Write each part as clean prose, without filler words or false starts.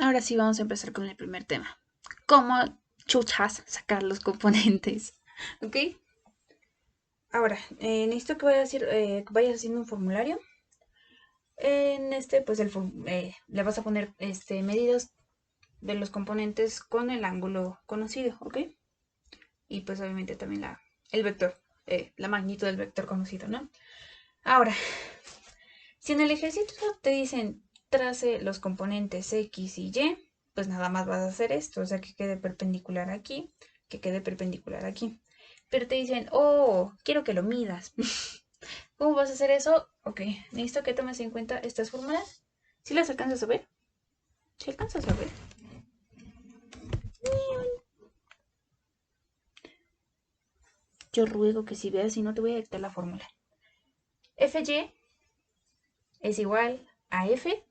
Ahora sí vamos a empezar con el primer tema. ¿Cómo chuchas sacar los componentes? ¿Ok? Ahora, necesito que vayas haciendo un formulario. En este, pues le vas a poner medidas de los componentes con el ángulo conocido, ¿ok? Y pues obviamente también el vector, la magnitud del vector conocido, ¿no? Ahora, si en el ejercicio te dicen trace los componentes X y Y, pues nada más vas a hacer esto, o sea que quede perpendicular aquí, que quede perpendicular aquí. Pero te dicen, oh, quiero que lo midas. ¿Cómo vas a hacer eso? Ok, necesito que tomes en cuenta estas fórmulas. ¿Sí las alcanzas a ver? ¿Sí alcanzas a ver? Yo ruego que si veas, si no te voy a dictar la fórmula. Fy es igual a F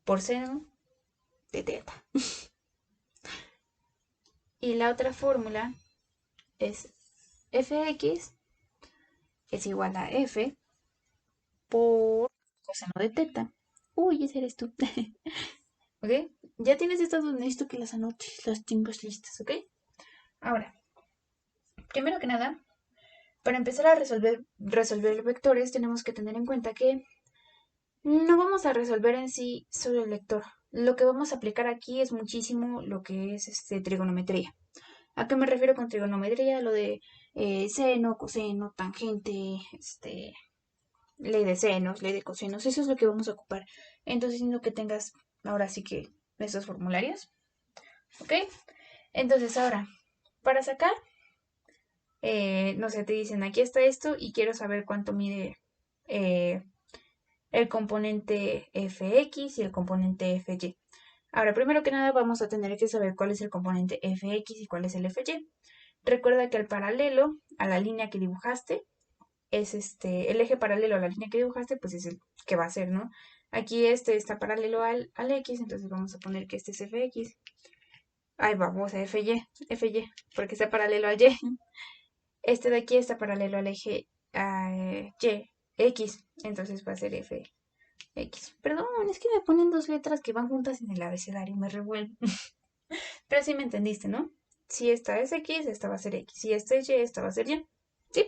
por seno de teta. Y la otra fórmula es Fx es igual a F por coseno de teta. Uy, ese eres tú. ¿Ok? Ya tienes estas dos, necesito que las anotes, las tengas listas, ¿ok? Ahora, primero que nada, para empezar a resolver vectores, tenemos que tener en cuenta que no vamos a resolver en sí solo el vector. Lo que vamos a aplicar aquí es muchísimo lo que es trigonometría. ¿A qué me refiero con trigonometría? Lo de seno, coseno, tangente, ley de senos, ley de cosenos, eso es lo que vamos a ocupar. Entonces, siendo que tengas ahora sí que esos formularios, ¿ok? Entonces, ahora, para sacar, no sé, te dicen aquí está esto y quiero saber cuánto mide eh, el componente fx y el componente fy. Ahora, primero que nada, vamos a tener que saber cuál es el componente fx y cuál es el fy. Recuerda que el paralelo a la línea que dibujaste es el eje paralelo a la línea que dibujaste, pues es el que va a ser, ¿no? Aquí este está paralelo al X, entonces vamos a poner que este es Fx. Ahí vamos a Fy, porque está paralelo al Y. Este de aquí está paralelo al eje Y, X, entonces va a ser Fx. Perdón, es que me ponen dos letras que van juntas en el abecedario, me revuelvo. Pero sí me entendiste, ¿no? Si esta es X, esta va a ser X. Si esta es Y, esta va a ser Y. ¿Sí?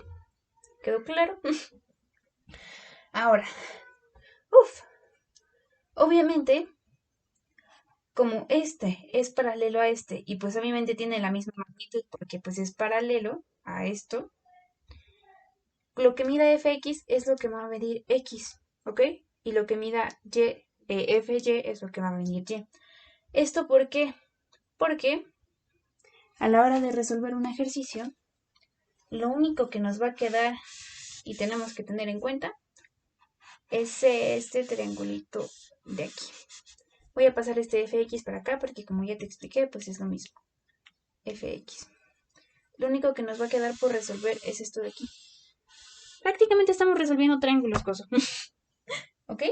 ¿Quedó claro? Ahora, uff, obviamente, como este es paralelo a este y pues obviamente tiene la misma magnitud porque pues es paralelo a esto, lo que mida fx es lo que va a medir x, ¿ok? Y lo que mida fy es lo que va a medir y. ¿Esto por qué? Porque a la hora de resolver un ejercicio, lo único que nos va a quedar y tenemos que tener en cuenta es este triangulito de aquí. Voy a pasar este fx para acá porque como ya te expliqué, pues es lo mismo. Fx. Lo único que nos va a quedar por resolver es esto de aquí. Prácticamente estamos resolviendo triángulos, cosa. ¿Ok?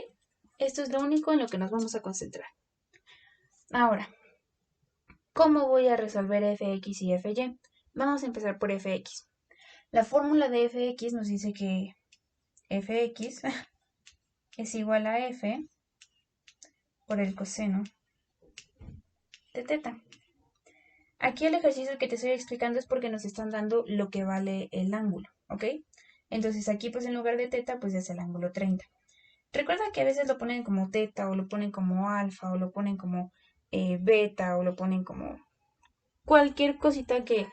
Esto es lo único en lo que nos vamos a concentrar. Ahora, ¿cómo voy a resolver fx y fy? Vamos a empezar por fx. La fórmula de fx nos dice que fx es igual a f por el coseno de teta. Aquí el ejercicio que te estoy explicando es porque nos están dando lo que vale el ángulo, ¿ok? Entonces aquí pues en lugar de teta pues es el ángulo 30. Recuerda que a veces lo ponen como teta o lo ponen como alfa o lo ponen como beta o lo ponen como cualquier cosita que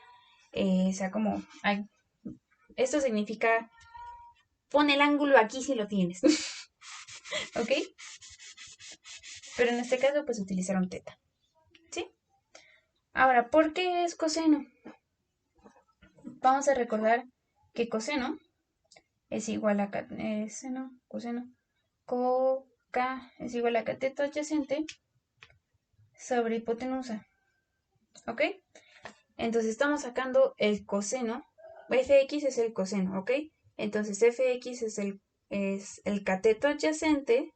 sea como... Ay, esto significa pon el ángulo aquí si lo tienes, ¿ok? Pero en este caso pues utilizaron teta, ¿sí? Ahora, ¿por qué es coseno? Vamos a recordar que coseno es igual a seno, coseno, K es igual a cateto adyacente sobre hipotenusa, ¿ok? Entonces estamos sacando el coseno. Fx es el coseno, ¿ok? Entonces Fx es el cateto adyacente.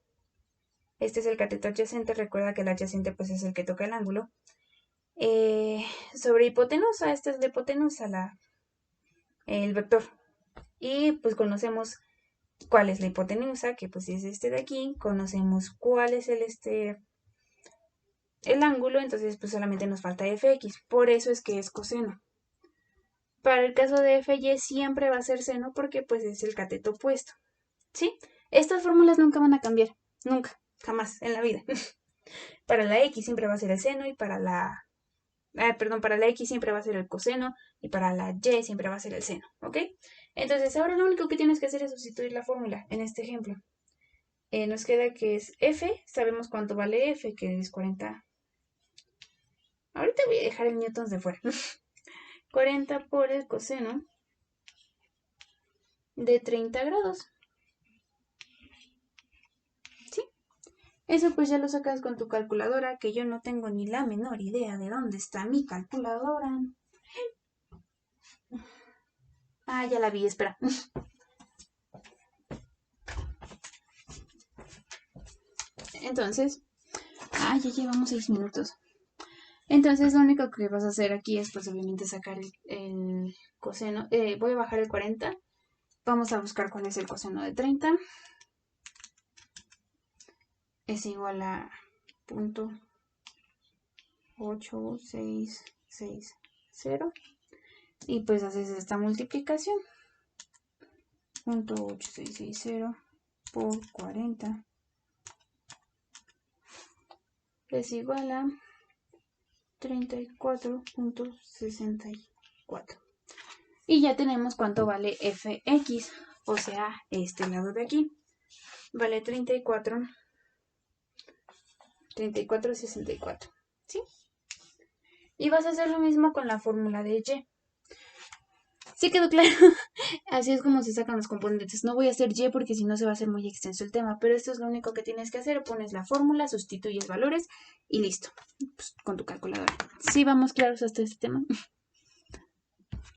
Este es el cateto adyacente. Recuerda que el adyacente pues es el que toca el ángulo. Sobre hipotenusa. Esta es la hipotenusa, el vector. Y pues conocemos cuál es la hipotenusa, que pues es este de aquí. Conocemos cuál es el ángulo, entonces pues solamente nos falta fx, por eso es que es coseno. Para el caso de fy siempre va a ser seno porque pues es el cateto opuesto, ¿sí? Estas fórmulas nunca van a cambiar, nunca, jamás en la vida. Para la x siempre va a ser el seno y para la... para la x siempre va a ser el coseno y para la y siempre va a ser el seno, ¿ok? Entonces ahora lo único que tienes que hacer es sustituir la fórmula en este ejemplo. Nos queda que es f, sabemos cuánto vale f, que es 40. Ahorita voy a dejar el newtons de fuera. 40 por el coseno de 30 grados. ¿Sí? Eso pues ya lo sacas con tu calculadora, que yo no tengo ni la menor idea de dónde está mi calculadora. Ah, ya la vi, espera. Entonces, ya llevamos 6 minutos. Entonces lo único que vas a hacer aquí es pues obviamente sacar el coseno. Voy a bajar el 40. Vamos a buscar cuál es el coseno de 30. Es igual a 0.8660. Y pues haces esta multiplicación. 0.8660 por 40 es igual a 34.64. Y ya tenemos cuánto vale fx, o sea, este lado de aquí. Vale 34.64, ¿sí? Y vas a hacer lo mismo con la fórmula de y. ¿Sí quedó claro? Así es como se sacan los componentes. No voy a hacer y porque si no se va a hacer muy extenso el tema, pero esto es lo único que tienes que hacer. Pones la fórmula, sustituyes valores y listo, pues, con tu calculadora. ¿Sí vamos claros hasta este tema?